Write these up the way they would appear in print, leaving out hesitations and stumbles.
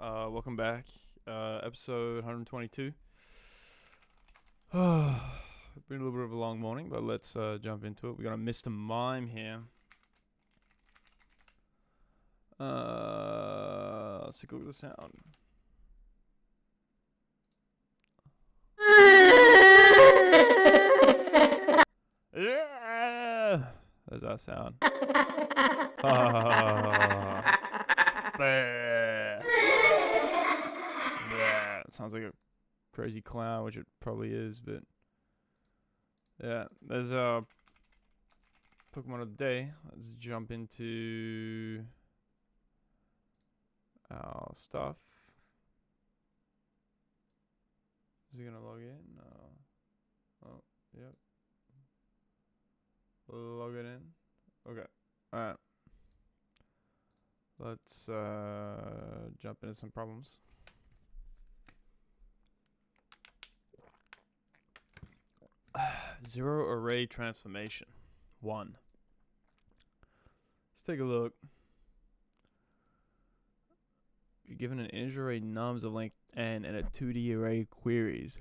Welcome back. Episode 122. Been a little bit of a long morning, but let's jump into it. We got a Mr. Mime here. Let's take a look at the sound. Yeah! There's that sound. Bleh. Bleh. It sounds like a crazy clown, which it probably is, but yeah, there's a Pokemon of the day. Let's jump into our stuff. Is he gonna log in? No. Oh, yep. Log it in. Okay. Alright. Let's jump into some problems. Zero array transformation. 1. Let's take a look. You're given an integer array nums of length n and a 2D array queries.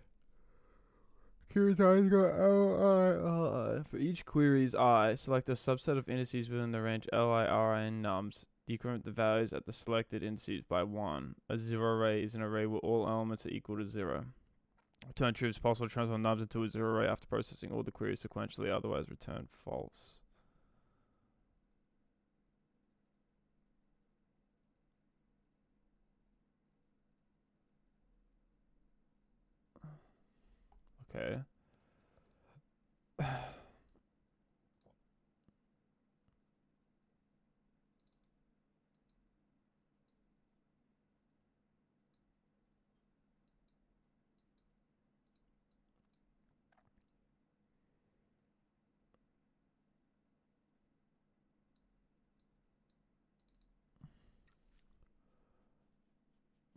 Queries I is got li. For each queries I, select a subset of indices within the range li, ri, and nums. Decrement the values at the selected indices by 1. A zero array is an array where all elements are equal to 0. Return true if it's possible to transform nums into a zero array after processing all the queries sequentially, otherwise return false. Okay.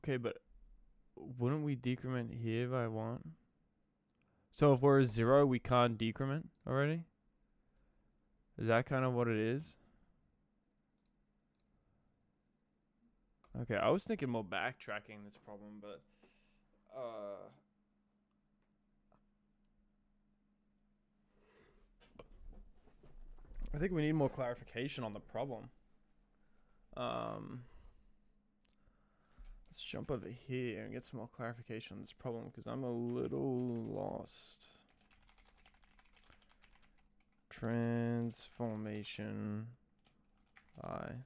Okay, but wouldn't we decrement here by 1? So if we're a 0, we can't decrement already? Is that kind of what it is? Okay, I was thinking more backtracking this problem, but I think we need more clarification on the problem. Let's jump over here and get some more clarification on this problem because I'm a little lost. Transformation I.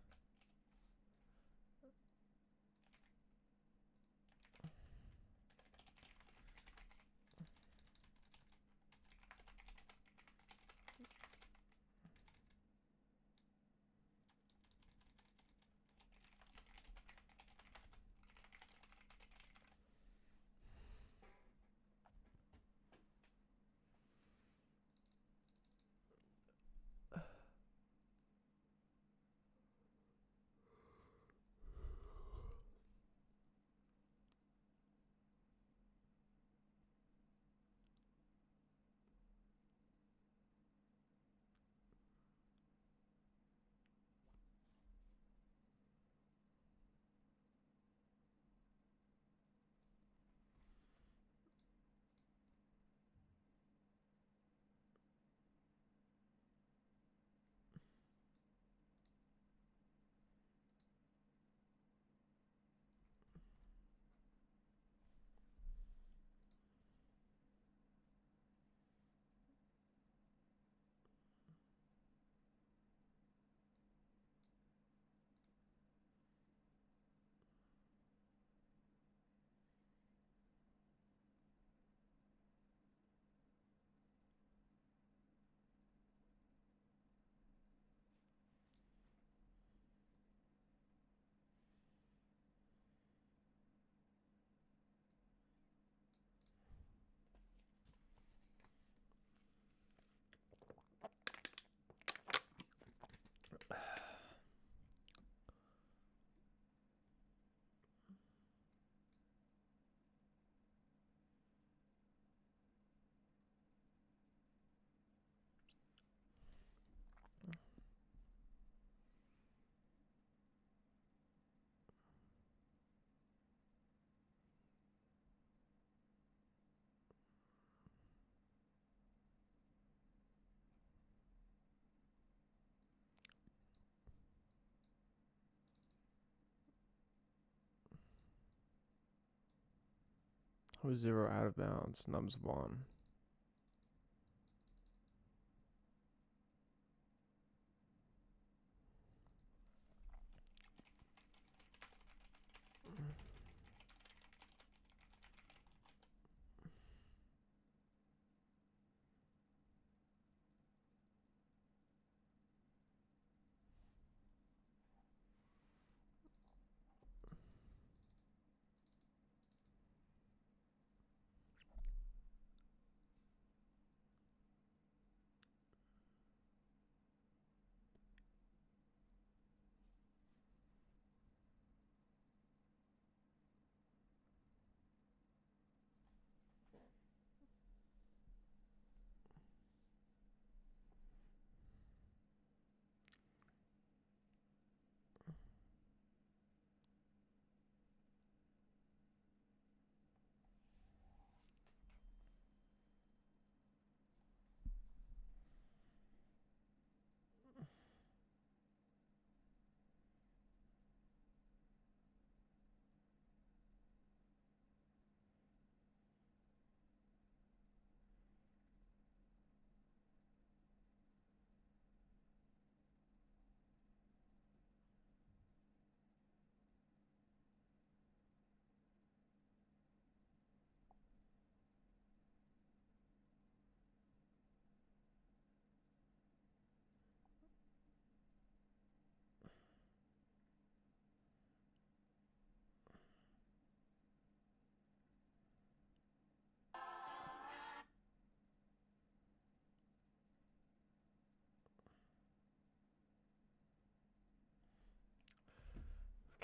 How is 0 out of bounds? Nums 1.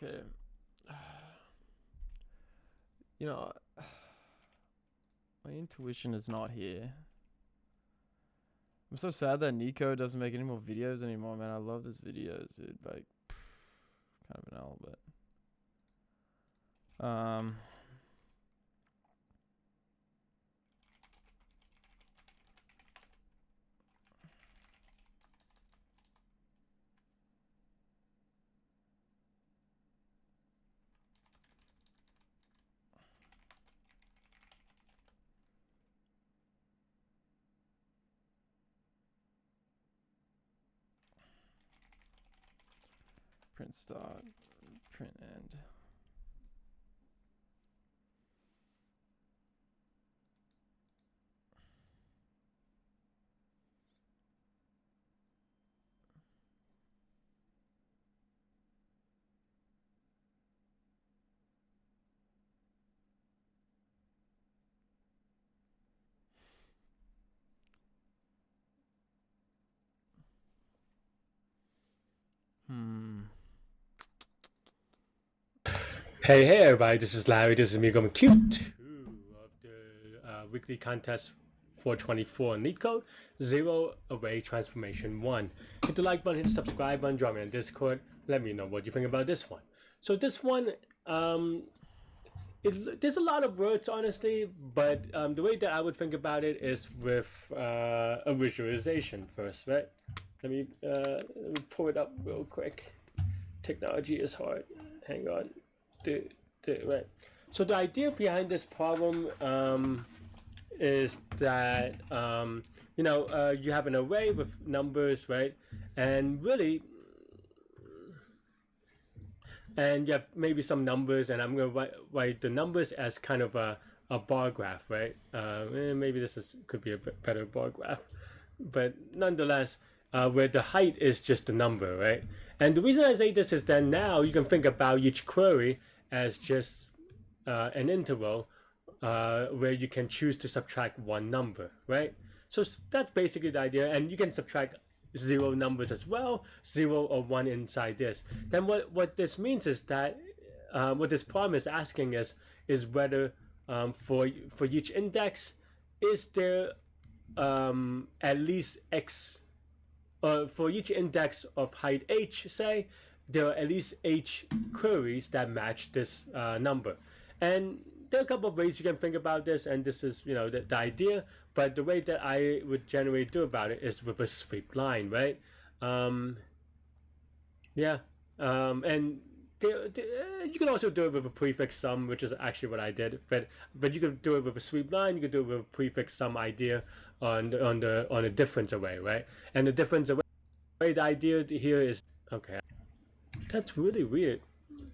Okay. You know, my intuition is not here. I'm so sad that Nico doesn't make any more videos anymore, man. I love his videos, dude. Like, kind of an L, but print start, print end. Hey everybody, this is Larry, this is me going Q2 of the weekly contest 424 in Leetcode, 0 Array Transformation 1. Hit the like button, hit the subscribe button, join me on Discord, let me know what you think about this one. So this one, there's a lot of words honestly, but the way that I would think about it is with a visualization first, right? Let me pull it up real quick. Technology is hard, hang on. Right. So the idea behind this problem is that you have an array with numbers, right? And really, and you have maybe some numbers, and I'm gonna write the numbers as kind of a bar graph, right? Maybe could be a better bar graph, but nonetheless, where the height is just the number, right? And the reason I say this is that now you can think about each query as just an interval where you can choose to subtract one number, right? So that's basically the idea, and you can subtract 0 numbers as well, 0 or 1 inside this. Then what this means is that what this problem is asking is whether for each index, is there at least x, for each index of height h, say, there are at least h queries that match this number. And there are a couple of ways you can think about this, and this is the idea, but the way that I would generally do about it is with a straight line, right? And you can also do it with a prefix sum, which is actually what I did. But you could do it with a sweep line. You could do it with a prefix sum idea on a difference array, right? And the difference array, the idea here is okay. That's really weird,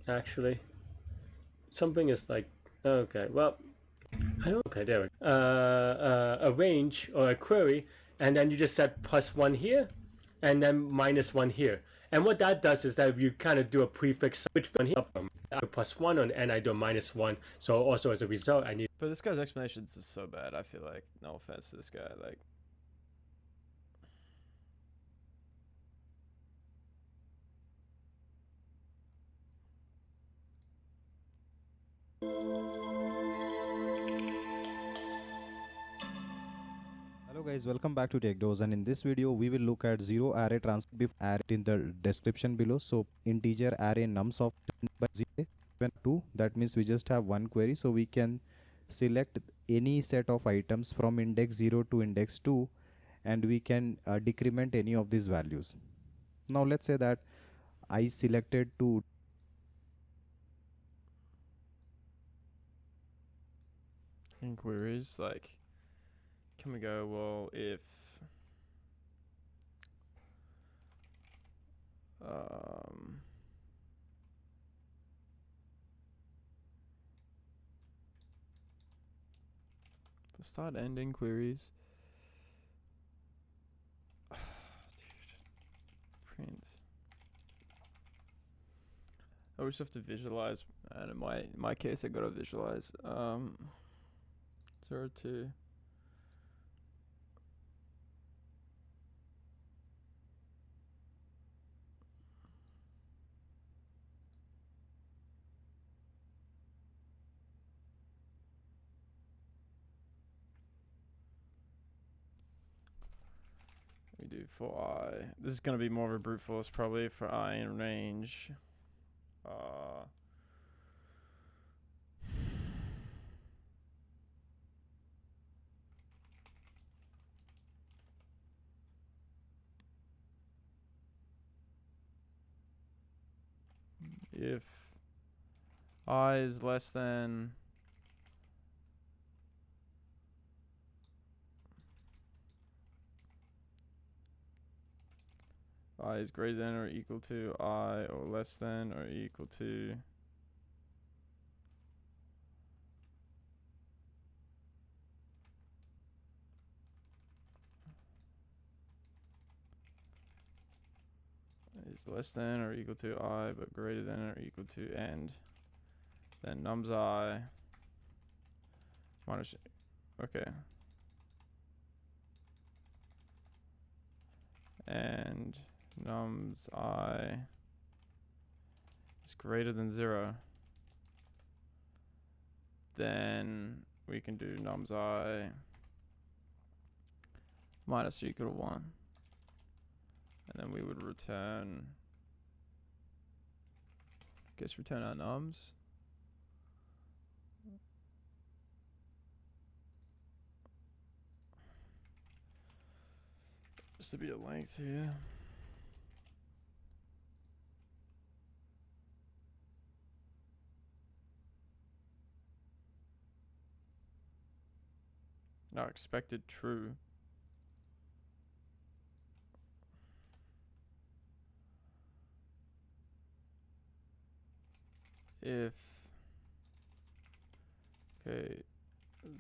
actually. Something is like okay, well, I don't. Okay, there we go. A range or a query, and then you just set +1 here, and then -1 here. And what that does is that you kind of do a prefix switch one here, I do +1 on, and I do -1. So also as a result, I need. But this guy's explanations is so bad. I feel like, no offense to this guy, like. Hello guys, welcome back to TechDose, and in this video we will look at zero array transfer array in the description below. So integer array nums of 2, that means we just have one query, so we can select any set of items from index 0 to index 2 and we can decrement any of these values. Now let's say that I selected to Inquiries, like, can we go, well, if the start end inquiries. Dude, print. I always have to visualize, and in my case I gotta visualize 0 to we do for I. This is gonna be more of a brute force probably for I in range. If I is less than I is greater than or equal to I, or less than or equal to is less than or equal to I but greater than or equal to end, then nums I minus, okay, and nums I is greater than 0, then we can do nums I minus or equal to 1, and then we would return, I guess return our nums. Just to be a length here. No, expected true. If okay,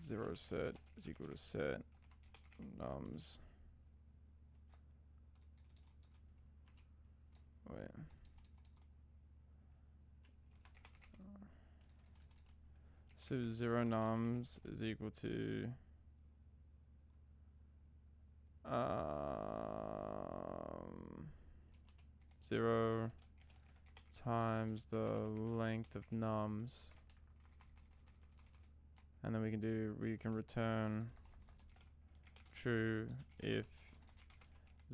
0 set is equal to set nums. Wait. So 0 nums is equal to 0 times the length of nums, and then we can return true if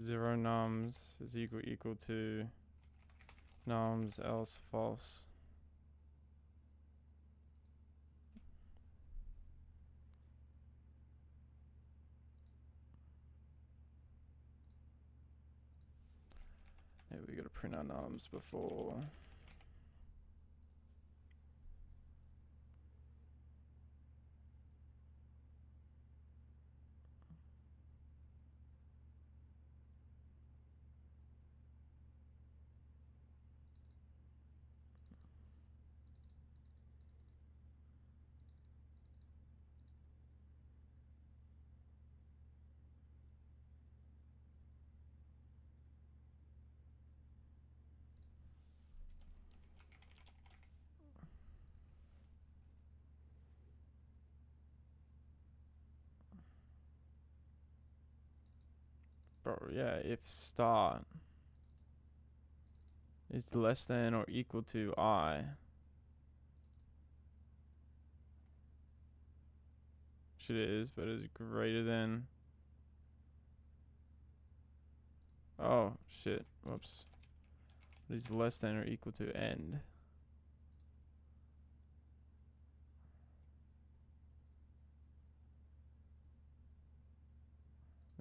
0 nums is equal to nums, else false. Maybe we gotta print our nums before. Bro, yeah, if start is less than or equal to I. Shit it is, but is greater than. Oh, shit. Whoops. Is less than or equal to end.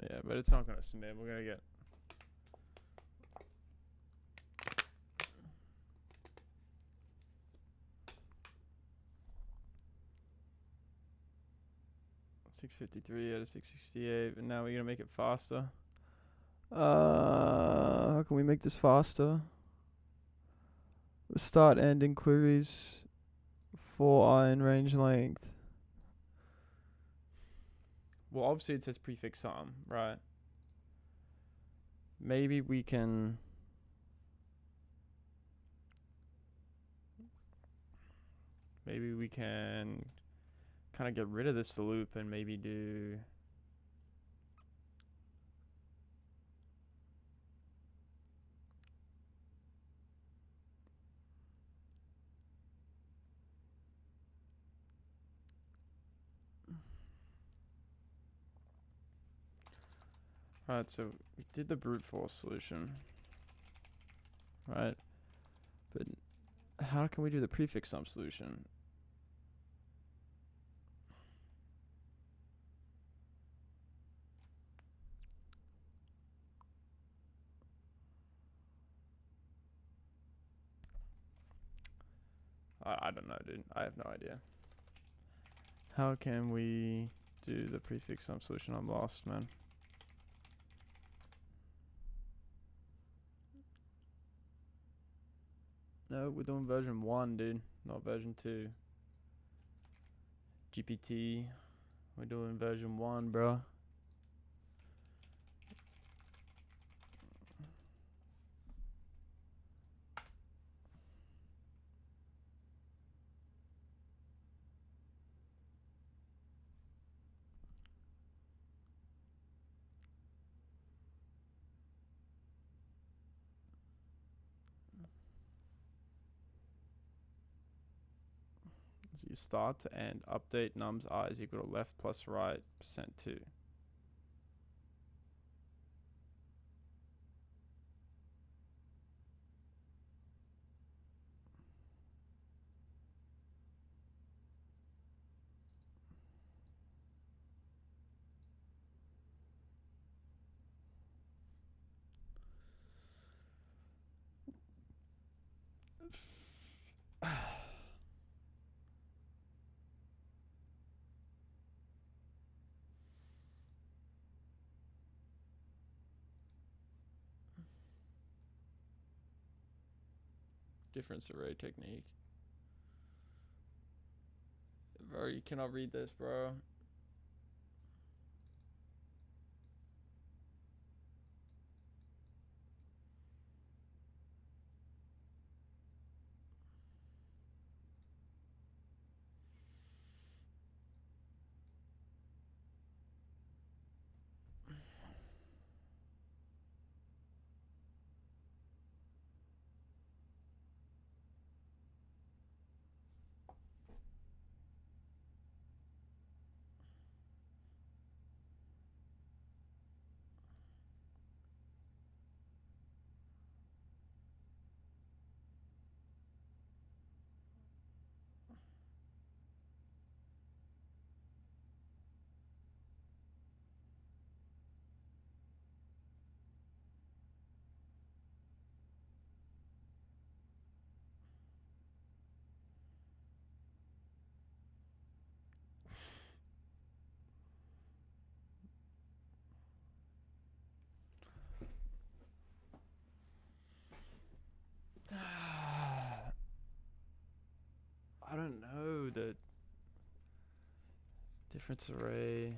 Yeah, but it's not gonna submit. We're gonna get. $653 out of 668, and now we're gonna make it faster. How can we make this faster? Start ending queries for I in range length. Well, obviously it says prefix sum, right? Maybe we can. Maybe we can kind of get rid of this loop and maybe do. Alright, so we did the brute force solution. Right? But how can we do the prefix sum solution? I don't know, dude. I have no idea. How can we do the prefix sum solution? I'm lost, man. No, we're doing version 1, dude. Not version 2. GPT. We're doing version 1, bro. So you start to end. Update nums I is equal to left plus right %2. Difference array technique. Bro, you cannot read this, bro. I don't know the difference array.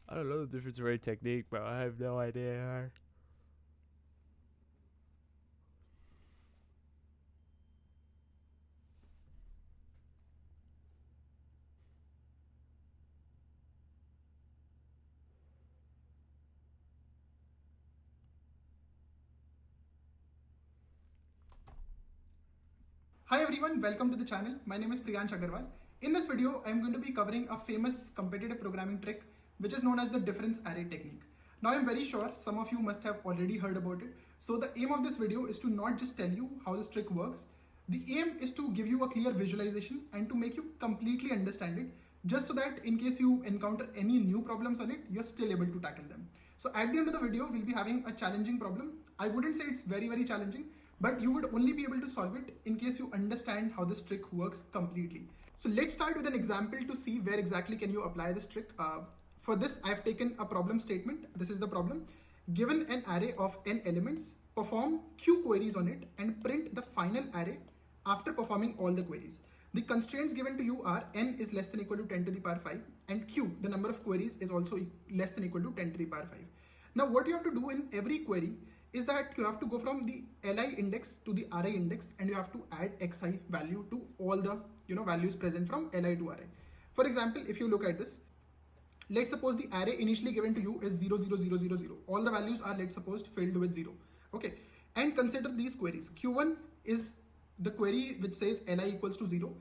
I don't know the difference array technique, bro. I have no idea. Hi everyone, welcome to the channel. My name is Priyansh Agarwal. In this video, I am going to be covering a famous competitive programming trick which is known as the difference array technique. Now I am very sure some of you must have already heard about it. So the aim of this video is to not just tell you how this trick works. The aim is to give you a clear visualization and to make you completely understand it, just so that in case you encounter any new problems on it, you're still able to tackle them. So at the end of the video, we'll be having a challenging problem. I wouldn't say it's very challenging, but you would only be able to solve it in case you understand how this trick works completely. So let's start with an example to see where exactly can you apply this trick. For this, I've taken a problem statement. This is the problem. Given an array of n elements, perform q queries on it and print the final array after performing all the queries. The constraints given to you are n is less than equal to 10 to the power 5 and q, the number of queries, is also less than equal to 10 to the power 5. Now what you have to do in every query is that you have to go from the li index to the ri index and you have to add xi value to all the values present from li to ri. For example, if you look at this, let's suppose the array initially given to you is 0 0 0 0 0. All the values are, let's suppose, filled with 0. Okay, and consider these queries. Q1 is the query which says li equals to 0,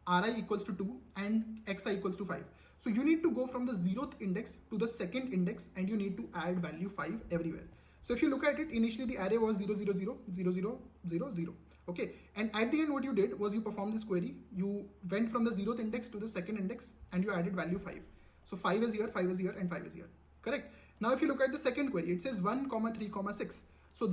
ri equals to 2 and xi equals to 5. So you need to go from the 0th index to the 2nd index and you need to add value 5 everywhere. So if you look at it, initially the array was 0 0 0 0 0 0 0. Okay, and at the end what you did was you performed this query. You went from the 0th index to the 2nd index and you added value 5. So 5 is here, 5 is here, and 5 is here. Correct? Now if you look at the second query, it says 1, 3, 6. So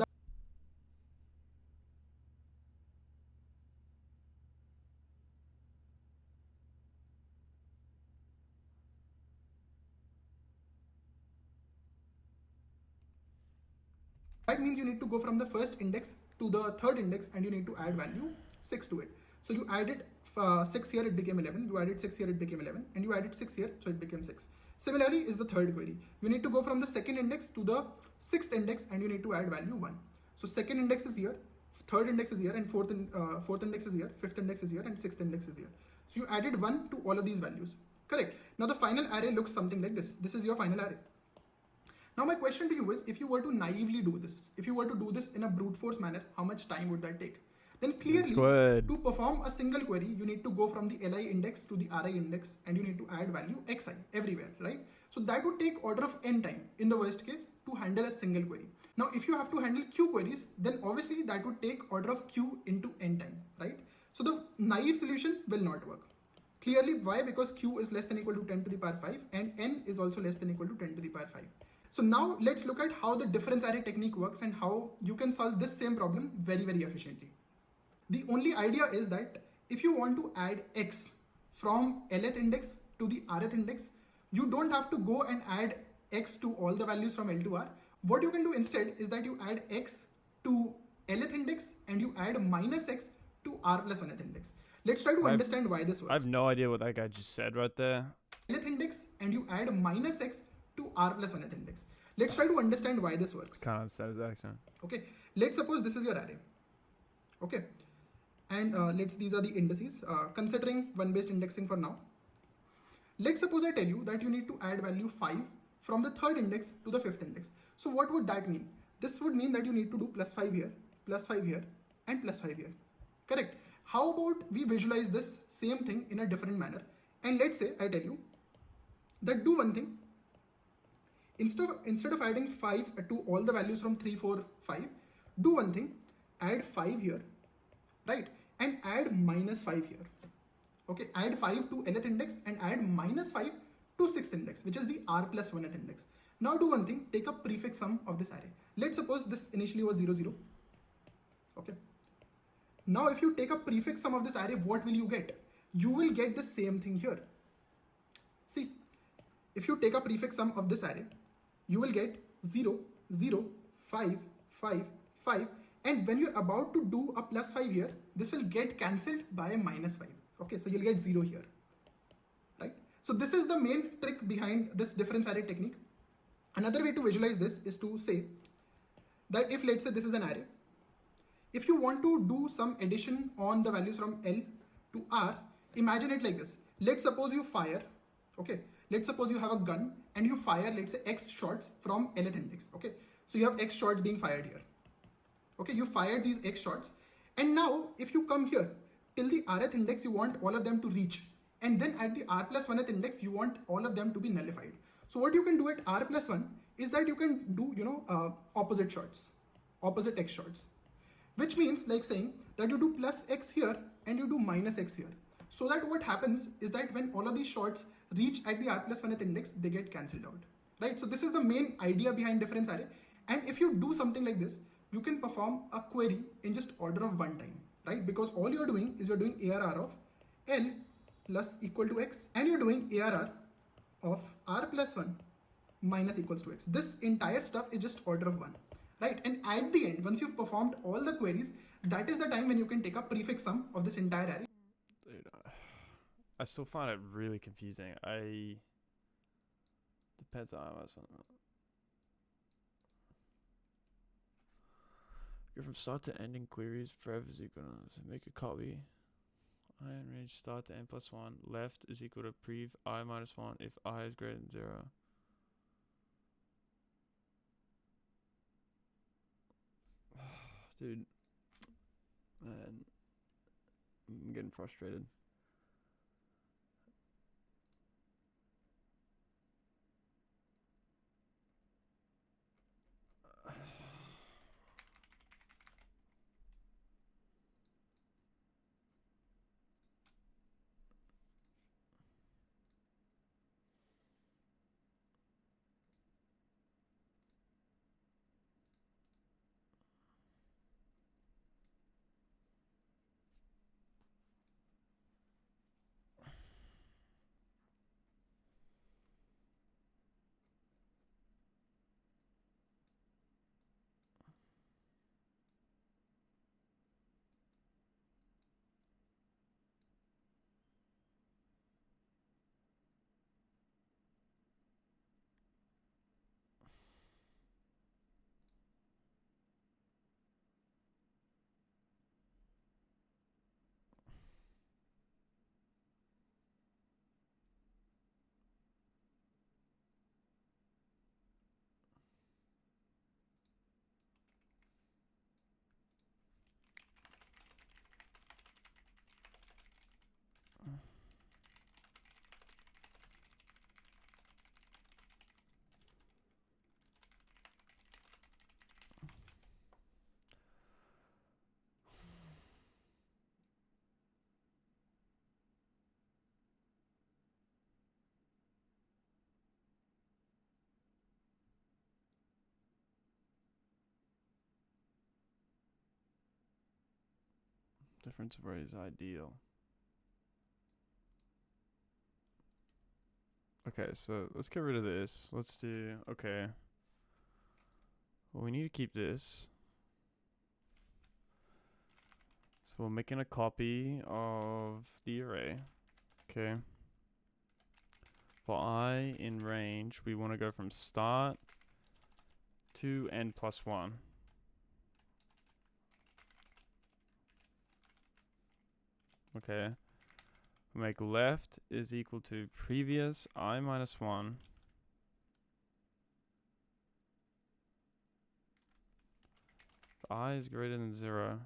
that means you need to go from the first index to the 3rd index and you need to add value 6 to it. So you added 6 here, it became 11. You added 6 here, it became 11. And you added 6 here, so it became 6. Similarly is the third query. You need to go from the 2nd index to the 6th index and you need to add value 1. So 2nd index is here, 3rd index is here, and 4th index is here, 5th index is here, and 6th index is here. So you added 1 to all of these values. Correct. Now the final array looks something like this. This is your final array. Now my question to you is, if you were to naively do this, if you were to do this in a brute force manner, how much time would that take? Then clearly, to perform a single query, you need to go from the li index to the ri index and you need to add value xi everywhere, right? So that would take order of n time in the worst case to handle a single query. Now if you have to handle q queries, then obviously that would take order of q into n time, right? So the naive solution will not work. Clearly, why? Because q is less than equal to 10 to the power 5 and n is also less than equal to 10 to the power 5. So now let's look at how the difference array technique works and how you can solve this same problem very efficiently. The only idea is that if you want to add x from lth index to the rth index, you don't have to go and add x to all the values from L to R. What you can do instead is that you add x to lth index and you add minus x to r plus 1th index. Let's try to understand why this works. I have no idea what that guy just said right there. Lth index and you add minus x to r plus 1th index. Let's try to understand why this works. Kind of understand his accent. Okay, let's suppose this is your array. Okay, and these are the indices. Considering one-based indexing for now, let's suppose I tell you that you need to add value 5 from the 3rd index to the 5th index. So what would that mean? This would mean that you need to do plus 5 here, plus 5 here, and plus 5 here. Correct? How about we visualize this same thing in a different manner? And let's say I tell you that do one thing. Instead of adding 5 to all the values from 3, 4, 5, do one thing, add 5 here, right? And add minus 5 here. Okay, add 5 to nth index and add minus 5 to 6th index, which is the r plus 1th index. Now do one thing, take a prefix sum of this array. Let's suppose this initially was 0, 0. Okay. Now if you take a prefix sum of this array, what will you get? You will get the same thing here. See, if you take a prefix sum of this array, you will get 0, 0, 5, 5, 5, and when you're about to do a plus 5 here, this will get cancelled by a minus 5. Okay, so you'll get 0 here, right? So this is the main trick behind this difference array technique. Another way to visualize this is to say that if, let's say, this is an array, if you want to do some addition on the values from L to R, imagine it like this. Let's suppose you fire, okay? Let's suppose you have a gun and you fire, let's say, X shots from nth index, okay? So you have X shots being fired here. Okay, you fire these X shots, and now if you come here till the rth index you want all of them to reach, and then at the r+1th index you want all of them to be nullified. So what you can do at r+1 is that you can do opposite shots, opposite x shots, which means like saying that you do plus x here and you do minus x here, so that what happens is that when all of these shots reach at the r+1th index, they get cancelled out, right? So this is the main idea behind difference array. And if you do something like this, you can perform a query in just order of one time, right? Because all you're doing is you're doing ARR of L plus equal to X, and you're doing ARR of R+1 minus equals to X. This entire stuff is just order of one, right? And at the end, once you've performed all the queries, that is the time when you can take a prefix sum of this entire array. Dude, I still find it really confusing. Depends on how much. Go from start to end in queries, forever is equal to make a copy. I in range start to n+1. Left is equal to prev I minus 1 if I is greater than 0. Dude, man, I'm getting frustrated. Difference array is ideal. Okay, so let's get rid of this. Let's do, okay. Well, we need to keep this. So we're making a copy of the array. Okay. For I in range, we want to go from start to n+1. Okay. Make left is equal to previous I minus 1 if I is greater than 0,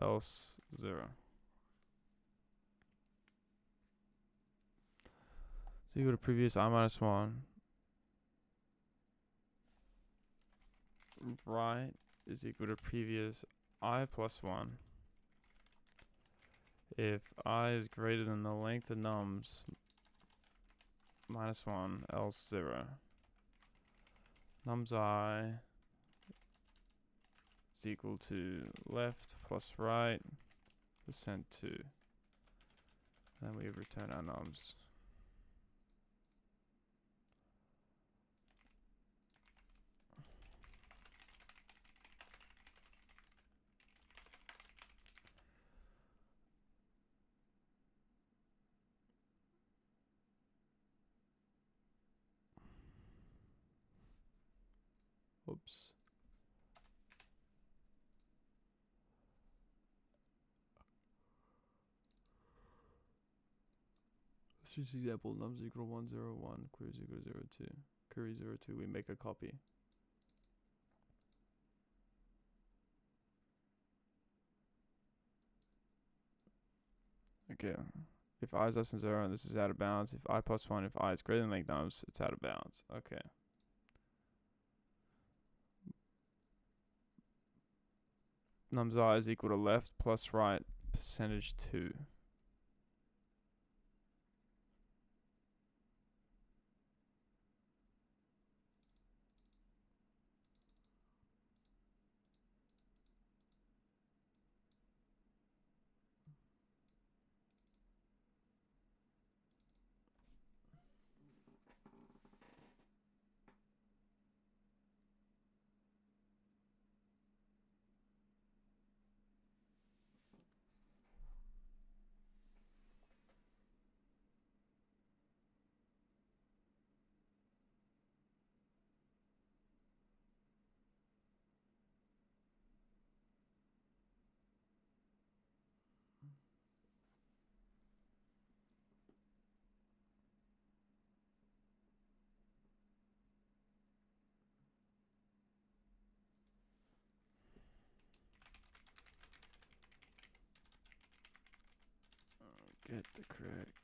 else 0. It's equal to previous I minus 1. Right is equal to previous I plus 1. If I is greater than the length of nums minus 1, else 0. Nums I is equal to left plus right percent 2. Then we return our nums. Oops. Let's use example nums equal 1, 0, 1, queries equal to 0, 2. Query 0, 2, we make a copy. Okay. If I is less than 0, this is out of bounds. If I plus 1, if I is greater than like nums, it's out of bounds. Okay. Nums I is equal to left plus right percentage 2. Get the correct.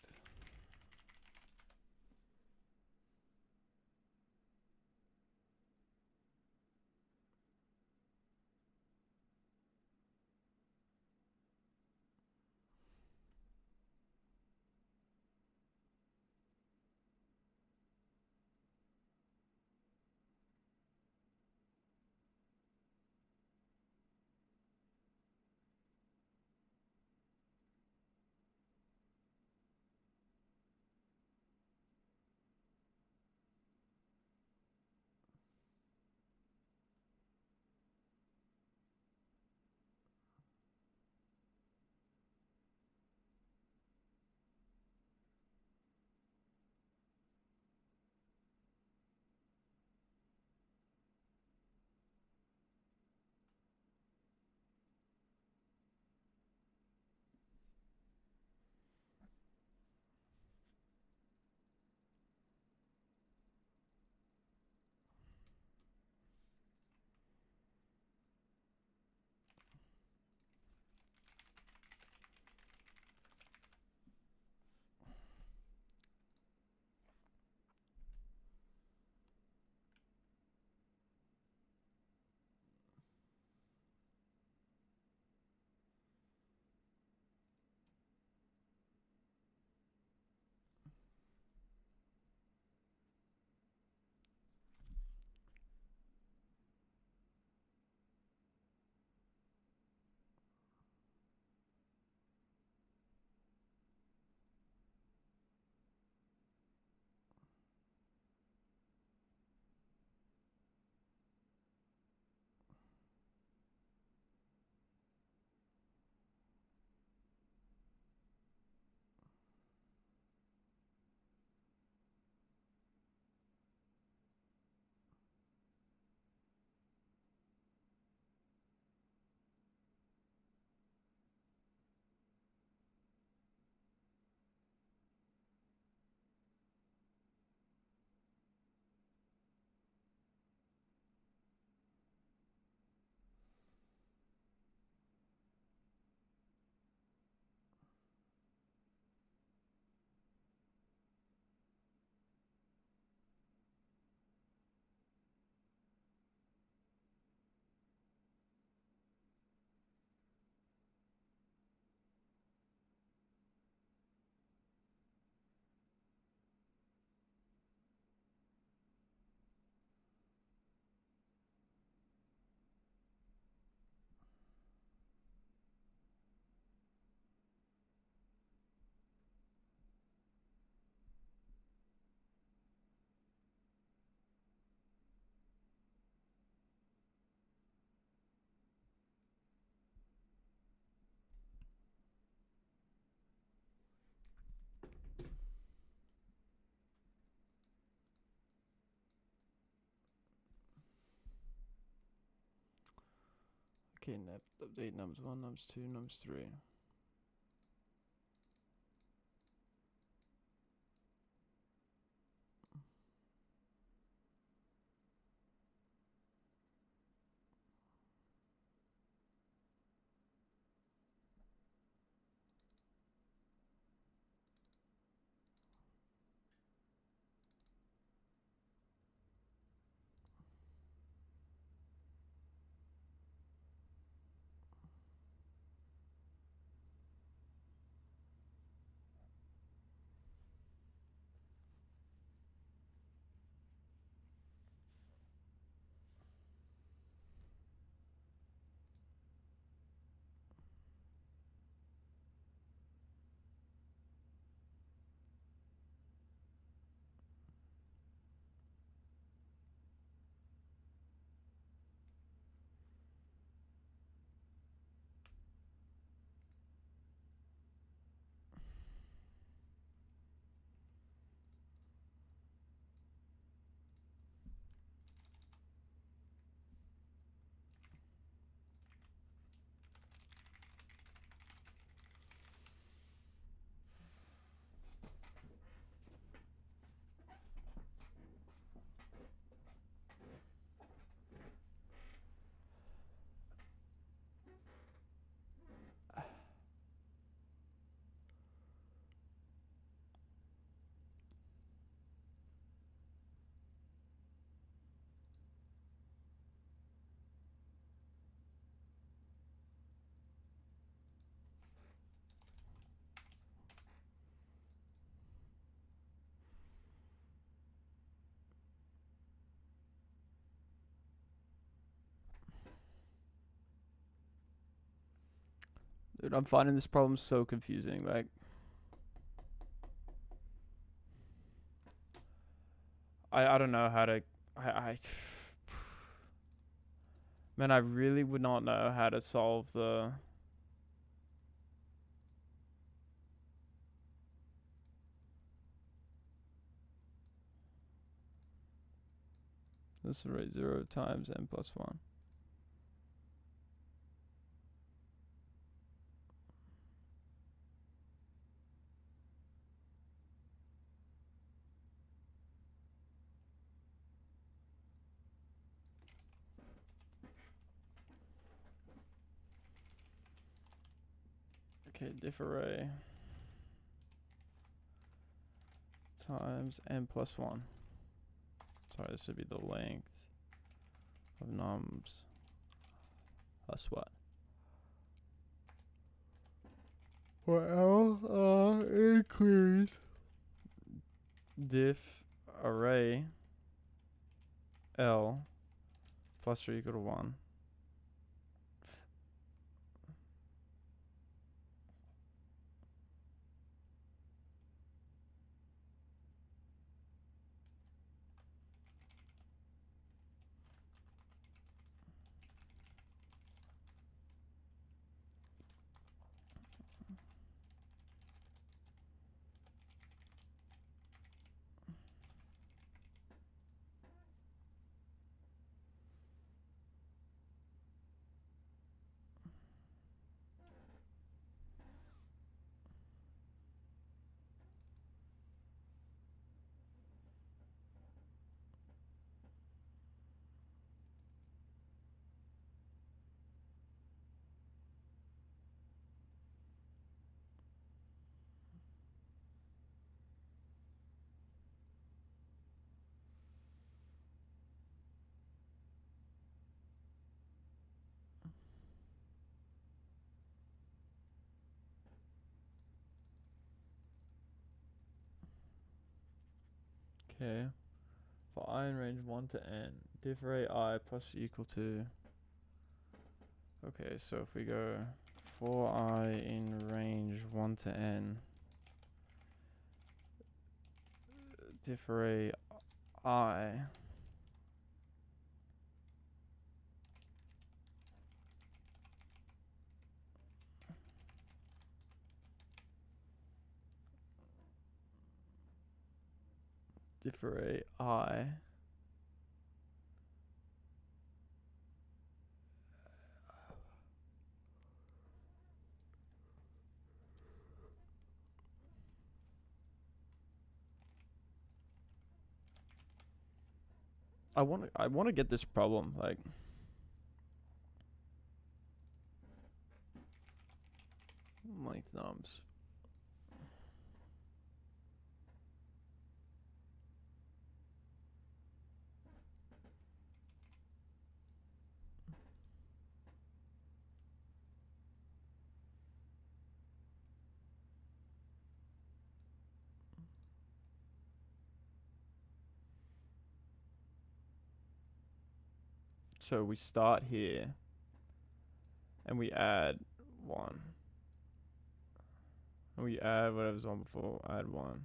Okay, update nums 1, nums 2, nums 3. Dude, I'm finding this problem so confusing. Like, I don't know how to. Man, I really would not know how to solve the. This array 0 times n plus 1. Okay, diff array times n plus 1. Sorry, this should be the length of nums. That's what? For L inquiries. Diff array L plus or equal to 1. Okay. For I in range 1 to n, diff array I plus or equal to. Okay, so if we go for I in range 1 to n, diff array I diff array I I want to get this problem like length nums. So we start here and we add 1. And we add whatever's on before, add 1.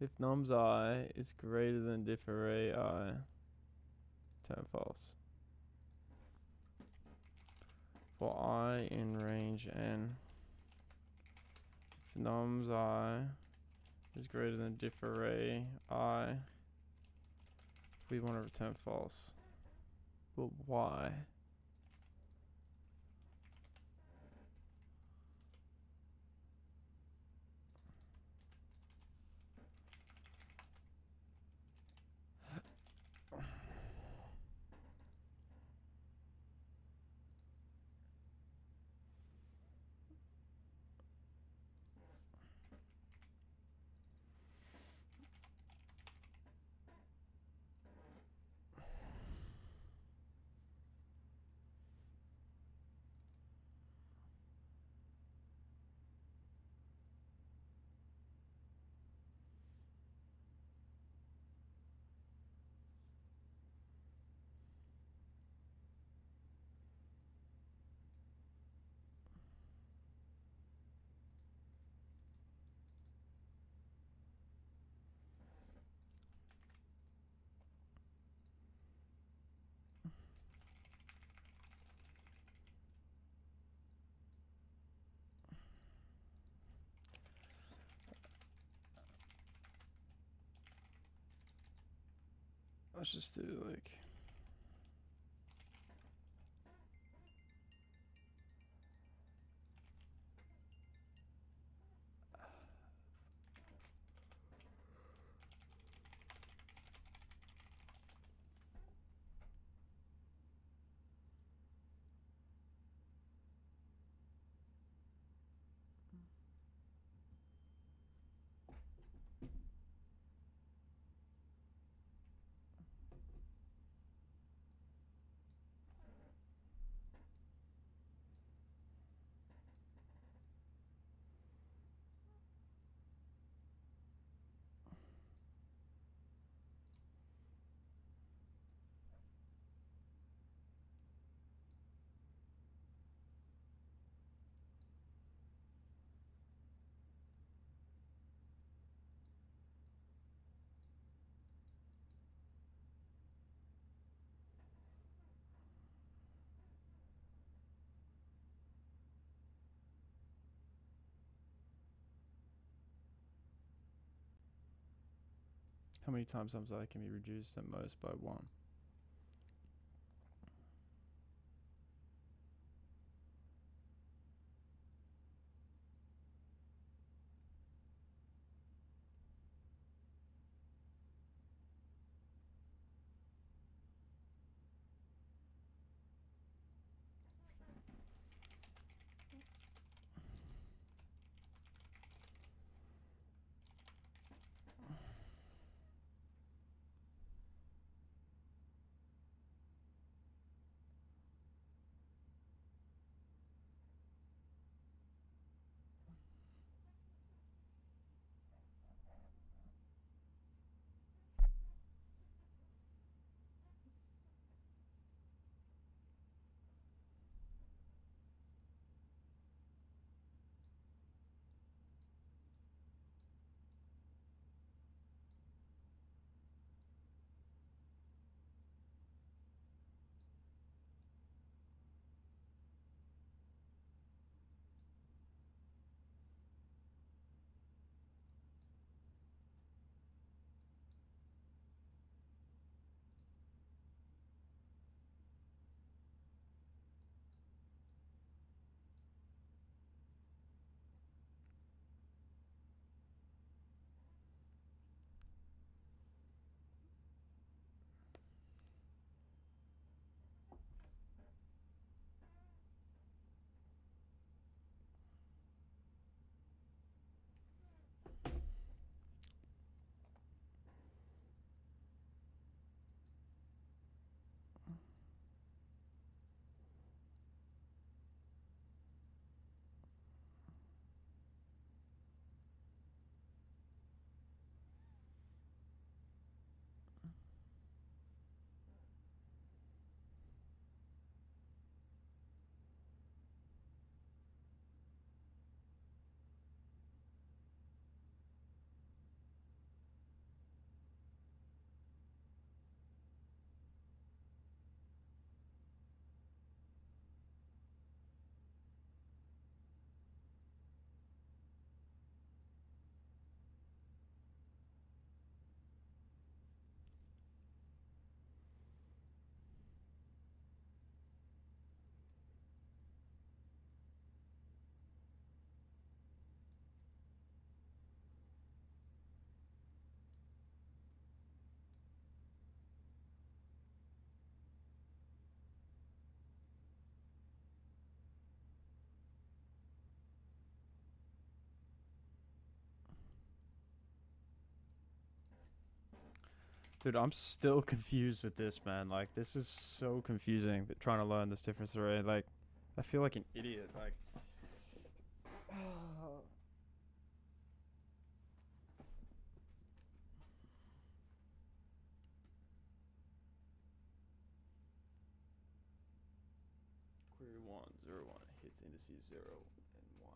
If nums I is greater than diff array I, turn false. For I in range n, if nums I is greater than diff array I, we want to return false. But why? Let's just do like. How many times I can be reduced at most by 1? Dude, I'm still confused with this, man. Like, this is so confusing, trying to learn this difference array. Like, I feel like an idiot. Like, query 101 hits indices 0 and 1.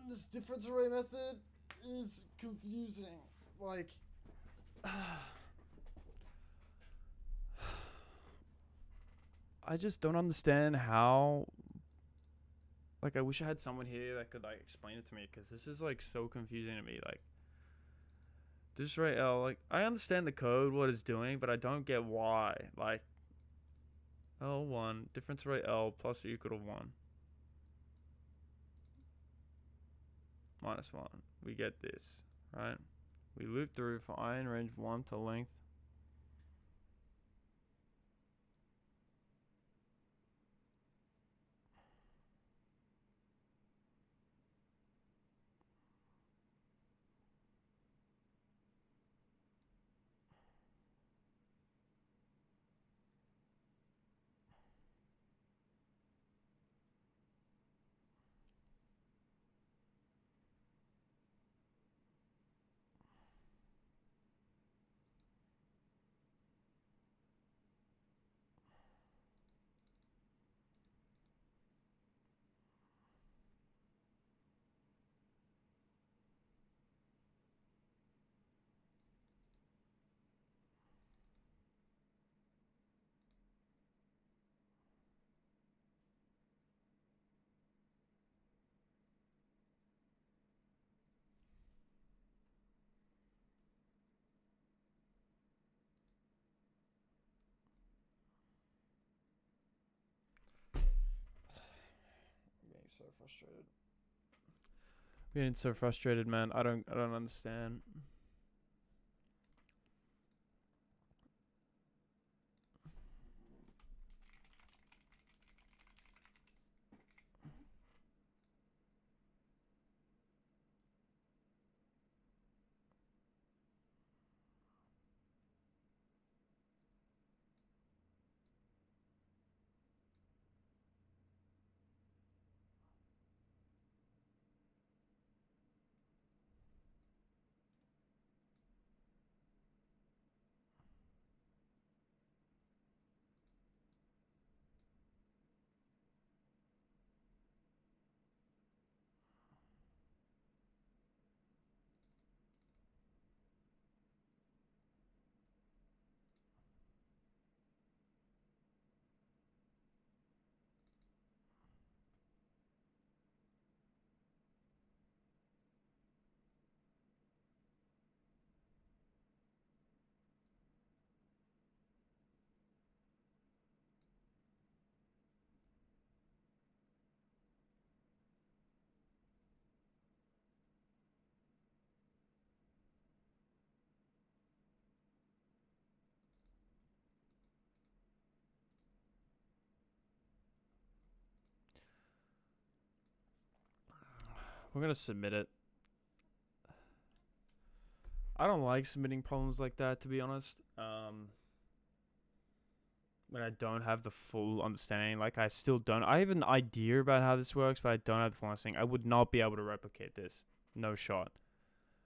this difference array method is confusing. Like, I just don't understand how. Like, I wish I had someone here that could, like, explain it to me, because this is, like, so confusing to me. Like, this array L, like, I understand the code, what it's doing, but I don't get why. Like, L1, difference array L plus or equal to 1. Minus 1. We get this, right? We loop through for I in range 1 to length. So frustrated. Getting so frustrated, man. I don't understand. We're gonna submit it. I don't like submitting problems like that, to be honest. When I don't have the full understanding, like I still don't. I have an idea about how this works, but I don't have the full understanding. I would not be able to replicate this. No shot.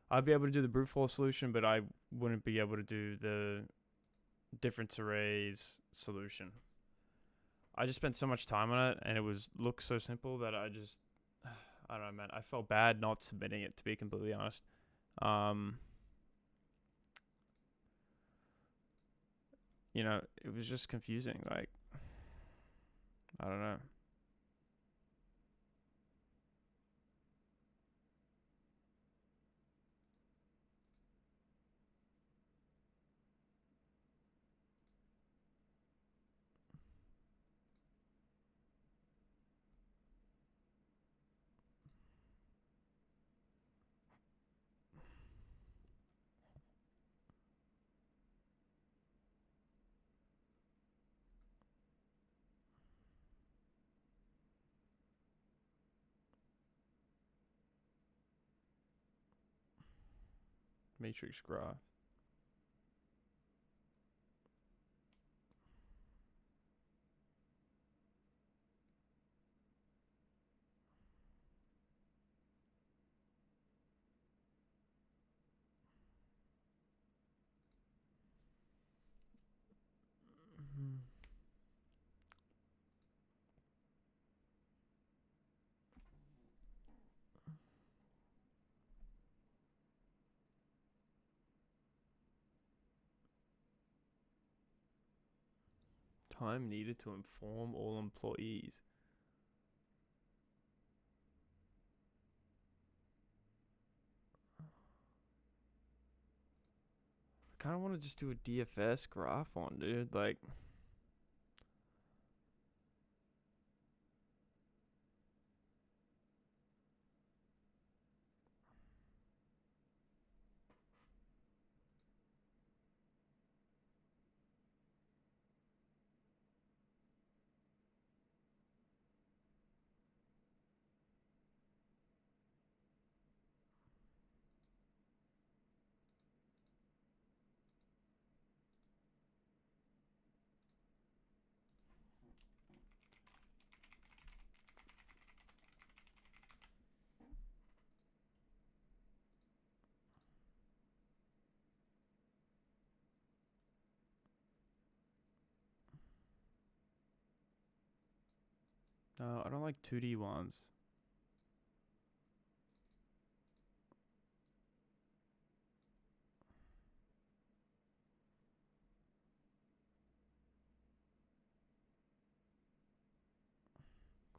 I'd be able to do the brute force solution, but I wouldn't be able to do the difference arrays solution. I just spent so much time on it, and it looked so simple that I don't know, man. I felt bad not submitting it, to be completely honest. You know, it was just confusing. Like, I don't know. Matrix graph. Time needed to inform all employees. I kind of want to just do a DFS graph on, dude. Like, no, I don't like 2D ones.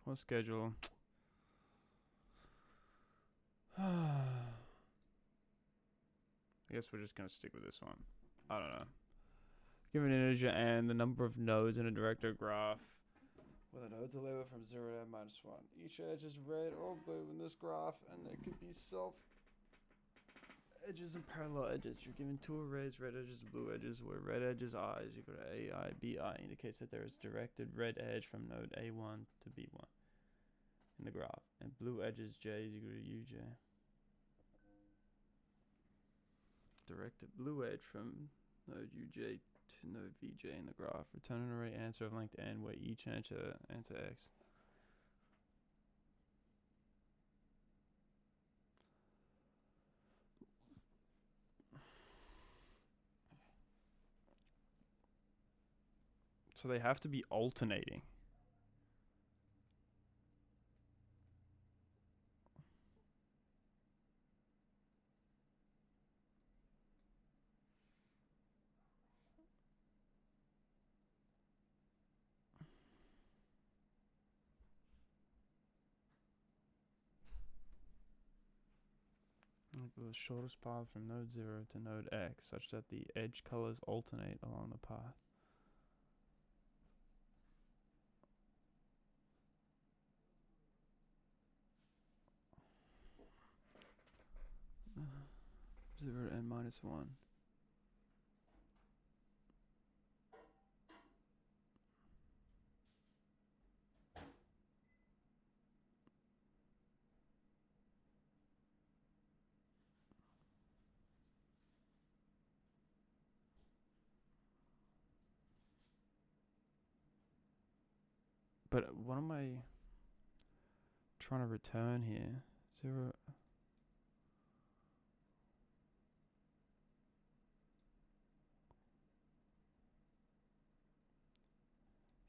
Core schedule. I guess we're just gonna stick with this one. I don't know. Given an integer and the number of nodes in a director graph, where the nodes are labeled from 0 to -1. Each edge is red or blue in this graph, and there could be self edges and parallel edges. You're given two arrays, red edges, blue edges, where red edges I is equal to AI, BI indicates that there is directed red edge from node A1 to B1 in the graph, and blue edges J is equal to UJ. Directed blue edge from node UJ to node VJ in the graph. Return an array answer of length n where each answer x. So they have to be alternating. The shortest path from node 0 to node x such that the edge colors alternate along the path. Zero to n -1. But what am I trying to return here? 0.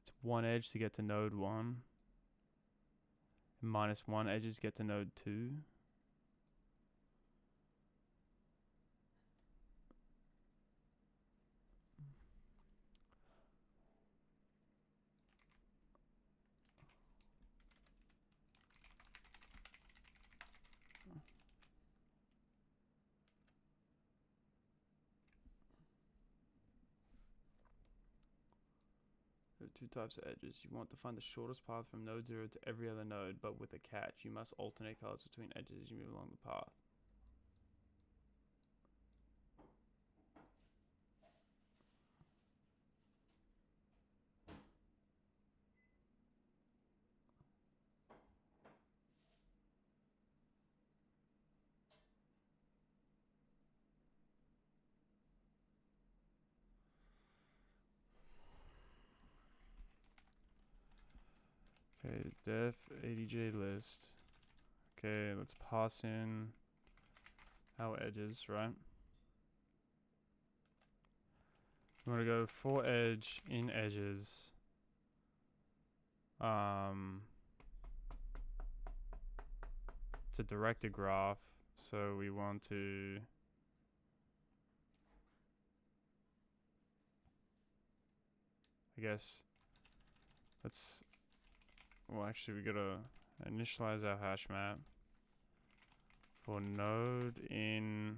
It's one edge to get to node 1. And -1 edges get to node 2. There are two types of edges. You want to find the shortest path from node 0 to every other node, but with a catch. You must alternate colors between edges as you move along the path. Okay, def ADJ list. Okay, let's pass in our edges, right? We want to go for edge in edges. It's a directed graph, so we want to I guess well, actually, we gotta initialize our hash map for node in,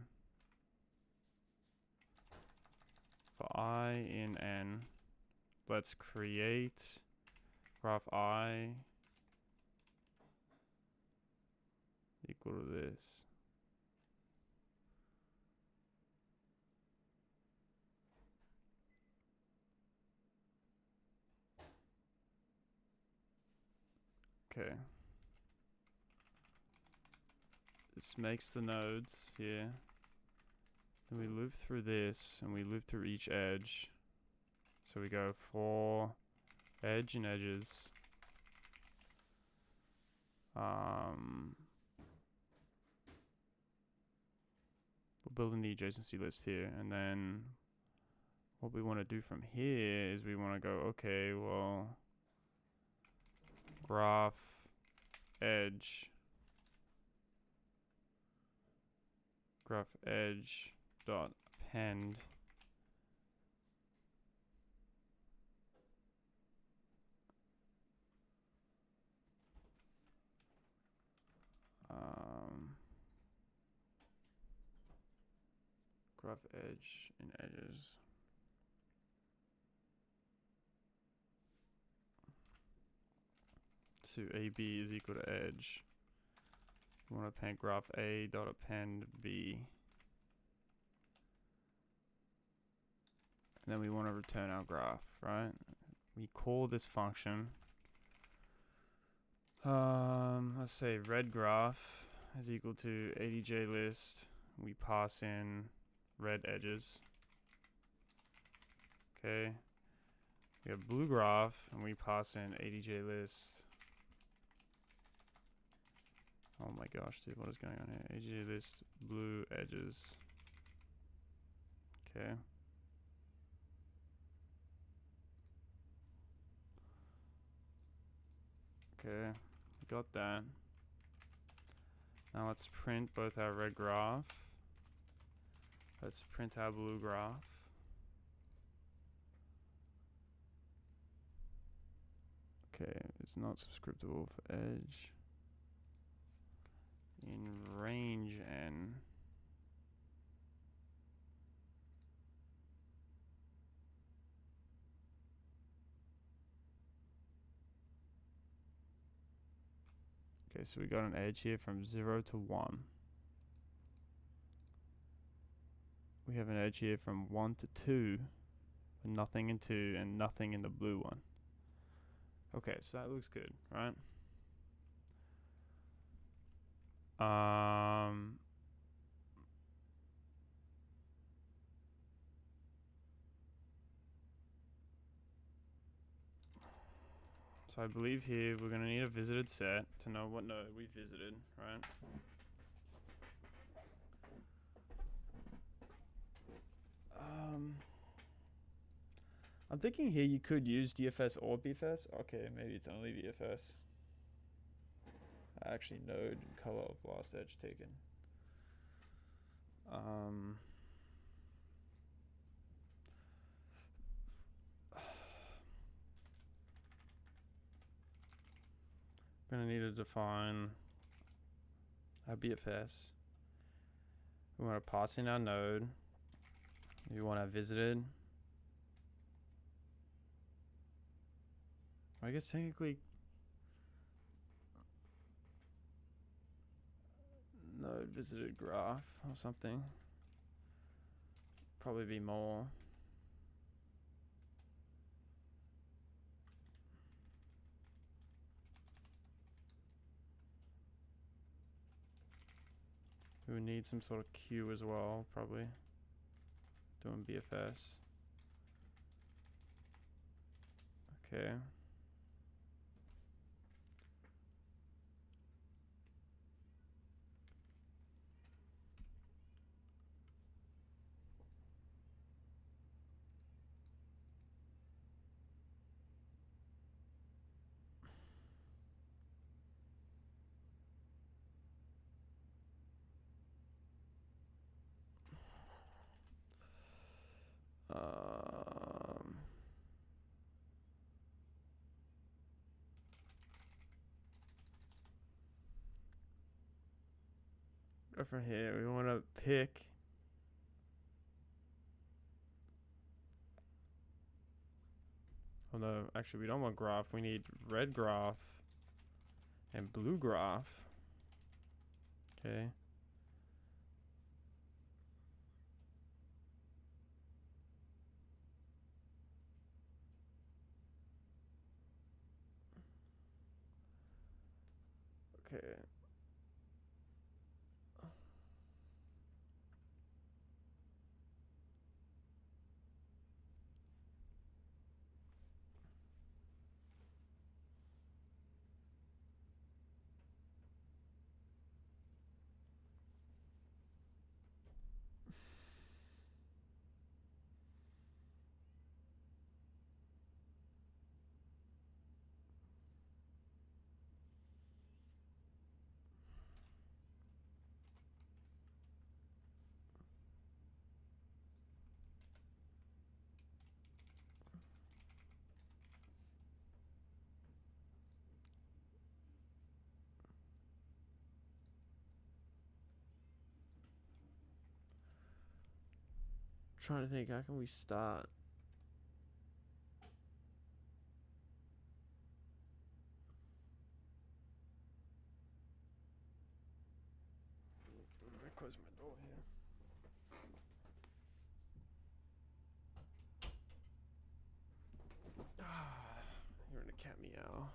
for I in N. Let's create graph I equal to this. Okay. This makes the nodes here. Then we loop through this and we loop through each edge. So we go for edge and edges. We're building the adjacency list here, and then what we want to do from here is we want to go, okay, well, graph edge dot append graph edge and edges. So AB is equal to edge. We want to append graph A dot append B. And then we want to return our graph, right? We call this function. Let's say red graph is equal to ADJ list. We pass in red edges. Okay. We have blue graph and we pass in ADJ list. Oh my gosh, dude, what is going on here? ADJ list blue edges. Okay. Okay, we got that. Now let's print both our red graph. Let's print our blue graph. Okay, it's not subscriptable for edge. In range N. Okay, so we got an edge here from 0 to 1. We have an edge here from 1 to 2, but nothing in 2 and nothing in the blue one. Okay, so that looks good, right? So I believe here we're going to need a visited set to know what node we visited, right? I'm thinking here you could use DFS or BFS. Okay, maybe it's only BFS. Actually, node color of last edge taken. Gonna need to define our BFS. We want to pass in our node. We want to visited. I guess technically node visited graph or something. Probably be more. We would need some sort of queue as well, probably. Doing BFS. Okay. go from here. We want to pick. Oh no, actually we don't want graph. We need red graph and blue graph. Okay. Okay. Trying to think, how can we start? I close my door here. You're in a cat meow.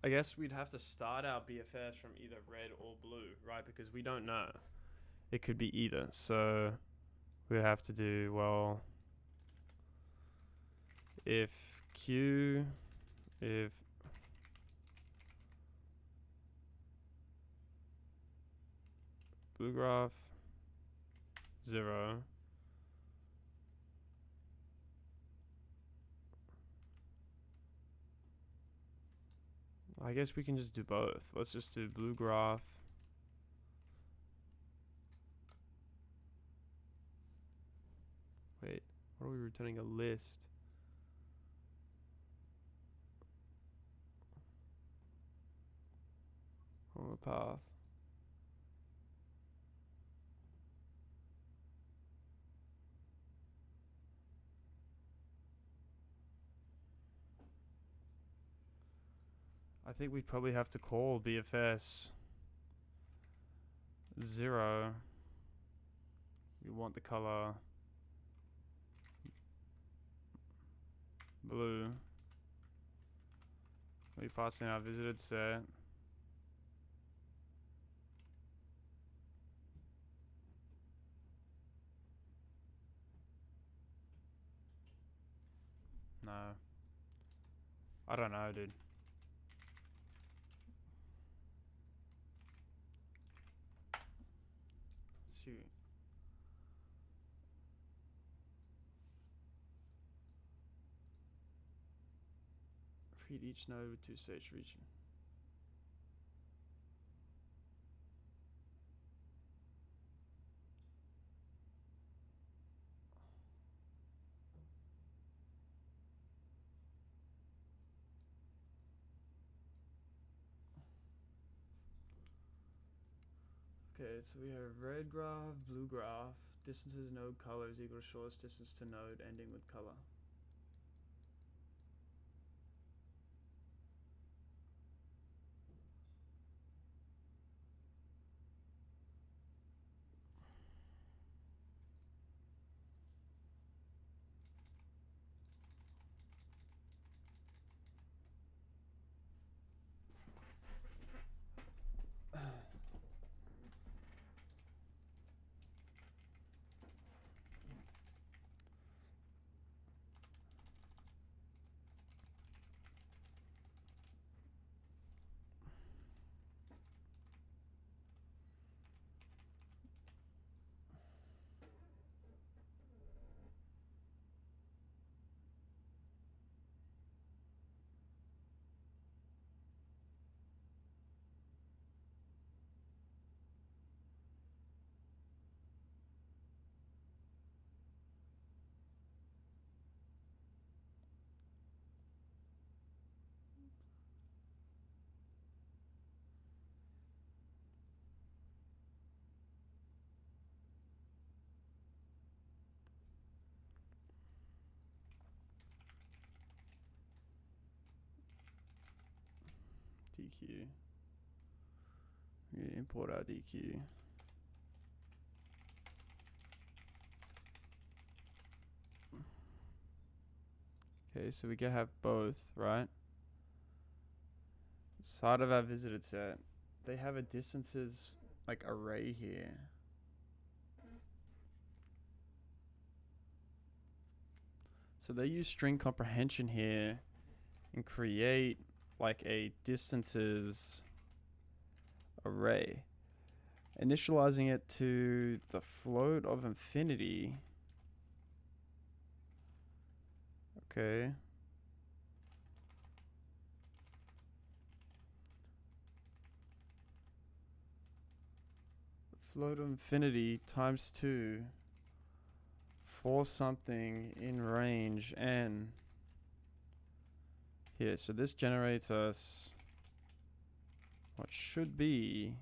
I guess we'd have to start our BFS from either red or blue, right? Because we don't know. It could be either. So we'd have to do, well, if blue graph 0, I guess we can just do both. Let's just do blue graph. Wait, what are we returning? A list. On the path. I think we'd probably have to call BFS 0. We want the color blue. We pass in our visited set. No. I don't know, dude. Shoot. Repeat each node with 2 stage region. Okay, so we have red graph, blue graph, distances node colors equal to shortest distance to node ending with color. DQ. We import our DQ. Okay, so we can have both, right? Side of our visited set. They have a distances like array here. So they use string comprehension here and create like a distances array, initializing it to the float of infinity. Okay. Float of infinity times 2 for something in range n. Here, so this generates us what should be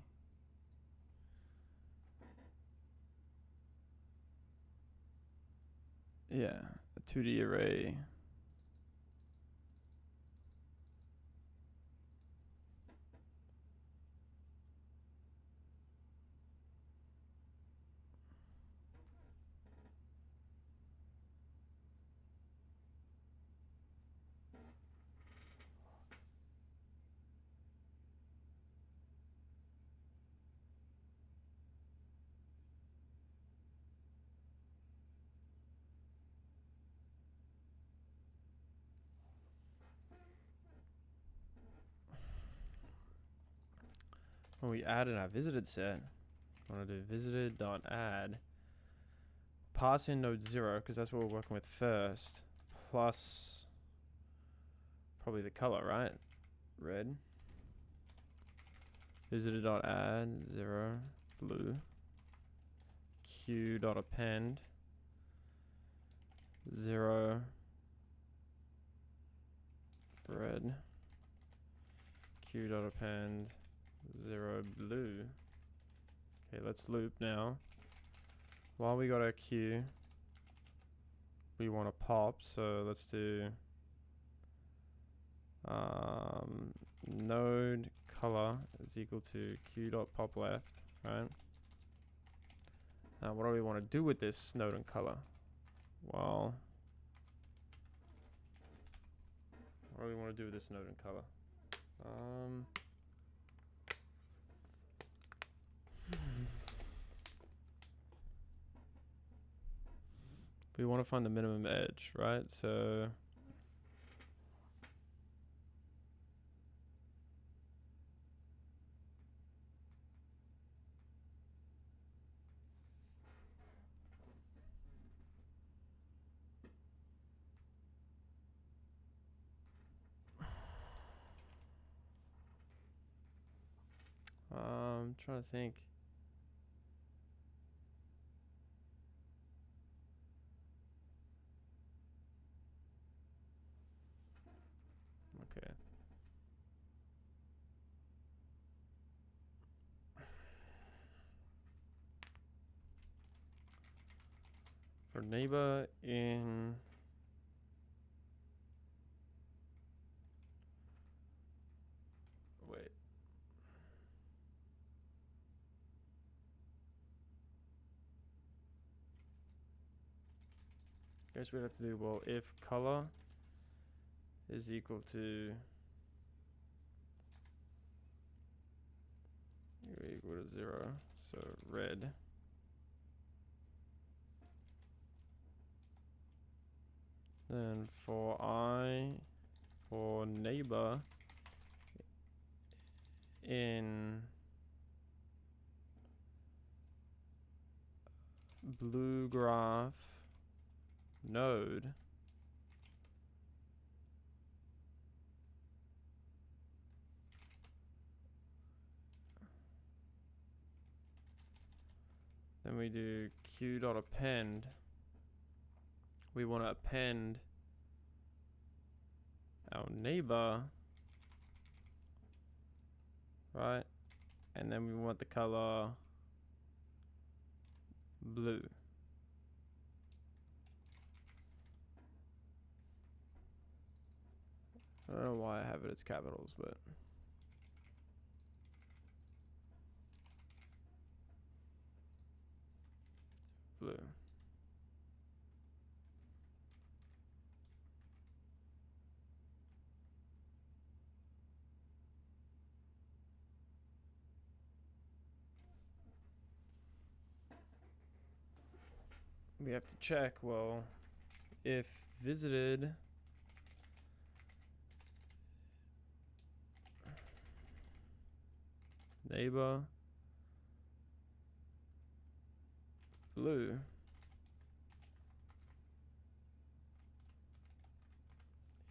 a 2D array. When we add in our visited set, I want to do visited.add, pass in node 0 because that's what we're working with first, plus probably the color, right? Red. Visited.add 0 blue. Q.append 0 red. Q.append 0 blue. Okay, let's loop now. While we got our Q, we want to pop, so let's do node color is equal to Q.pop left, right? Now what do we want to do with this node and color? Well, what do we want to do with this node and color? We want to find the minimum edge, right? So I'm trying to think. Okay. For neighbor in wait. Guess we have to do, well, if color is equal to equal to 0, so red. Then for neighbor in blue graph node, then we do Q.append. We want to append our neighbor, right? And then we want the color blue. I don't know why I have it as capitals, but blue. We have to check, well, if visited neighbor blue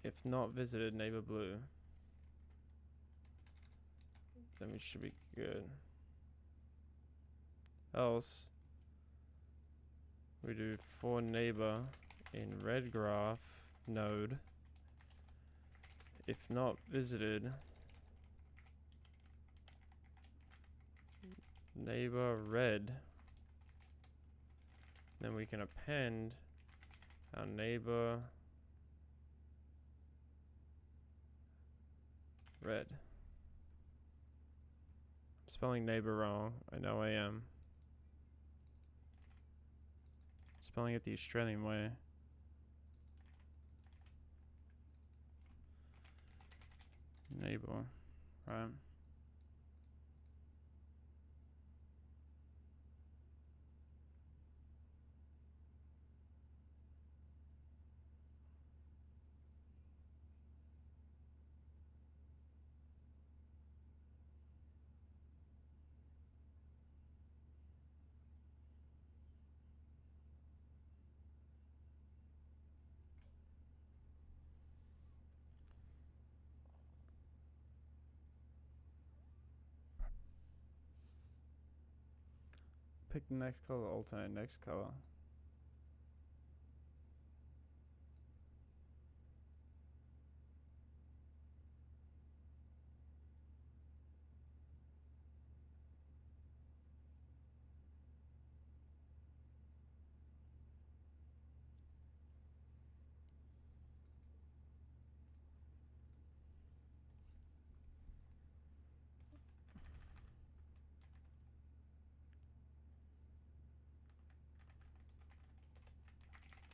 if not visited neighbor blue, then we should be good. Else we do for neighbor in red graph node if not visited neighbor red, then we can append our neighbor red. I'm spelling neighbor wrong, I know I am. Spelling it the Australian way. Neighbor, right? Pick the next color, alternate next color.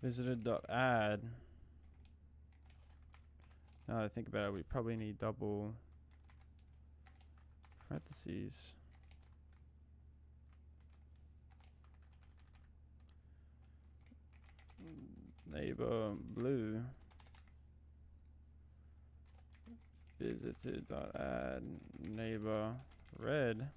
Visited.add. Now that I think about it, we probably need double parentheses. Neighbor blue. Visited.add neighbor red.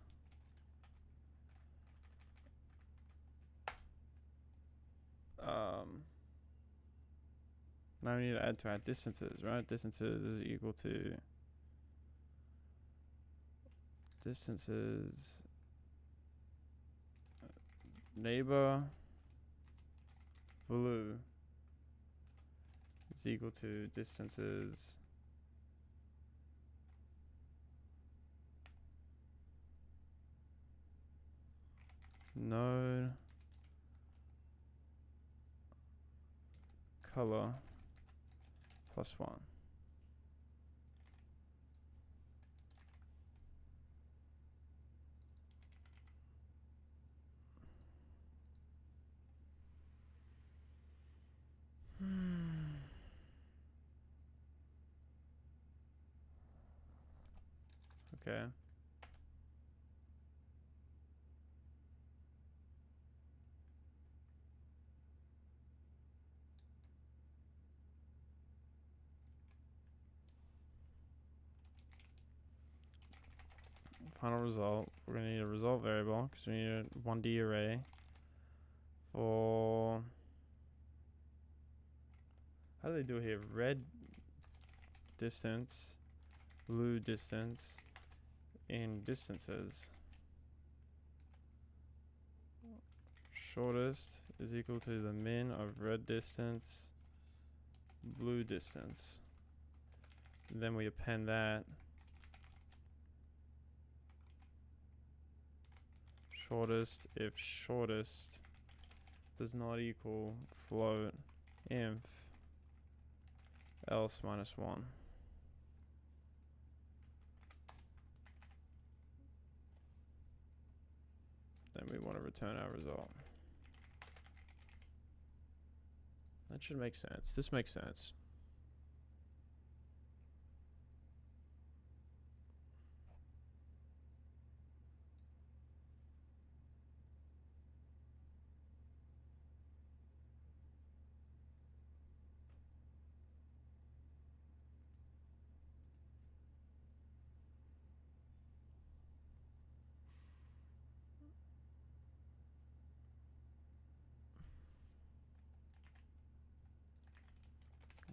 Now we need to add to our distances, right? Distances is equal to distances neighbor blue is equal to distances node color plus 1. Okay. Final result. We're gonna need a result variable because we need a 1D array for. How do they do it here? Red distance, blue distance, in distances. Shortest is equal to the min of red distance, blue distance. Then we append that. Shortest if shortest does not equal float inf else minus 1. Then we want to return our result. That should make sense. This makes sense.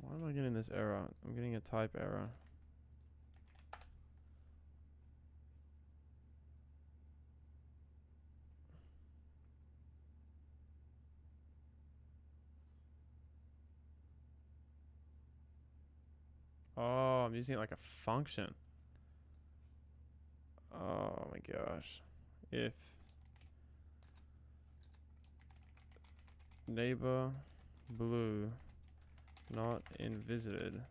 Why am I getting this error? I'm getting a type error. Oh, I'm using it like a function. Oh my gosh. If neighbor blue not in visited.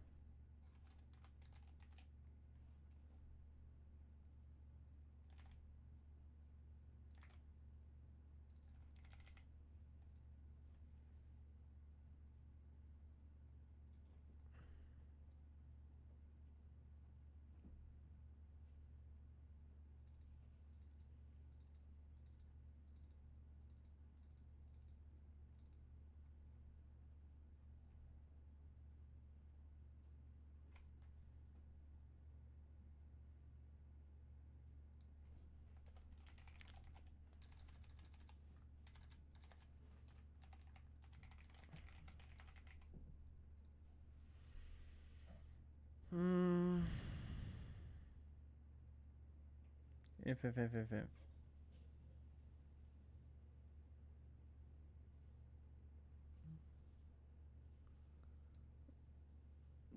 If.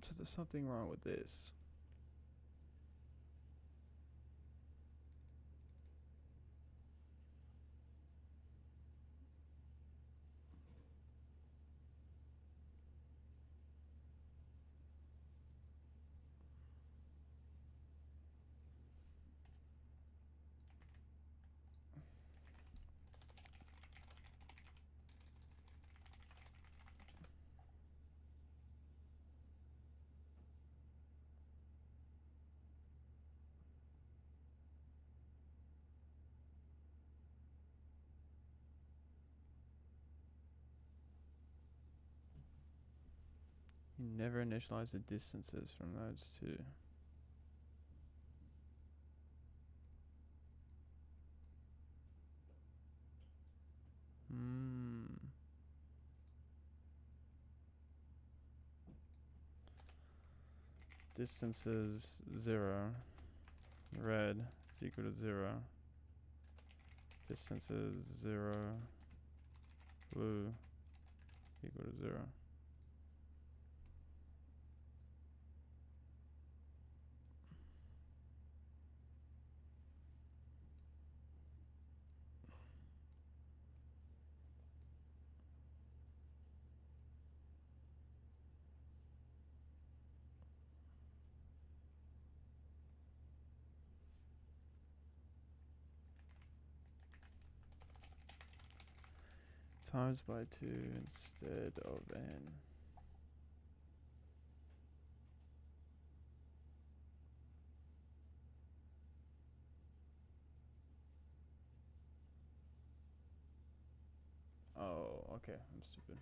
So there's something wrong with this. You never initialize the distances from nodes to. Distances 0. Red is equal to 0. Distances 0. Blue equal to 0. Times by 2 instead of n. Oh, okay. I'm stupid.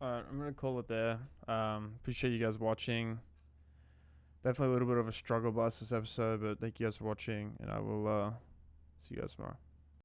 Alright, I'm gonna call it there. Appreciate you guys watching. Definitely a little bit of a struggle bus this episode, but thank you guys for watching, and I will see you guys tomorrow.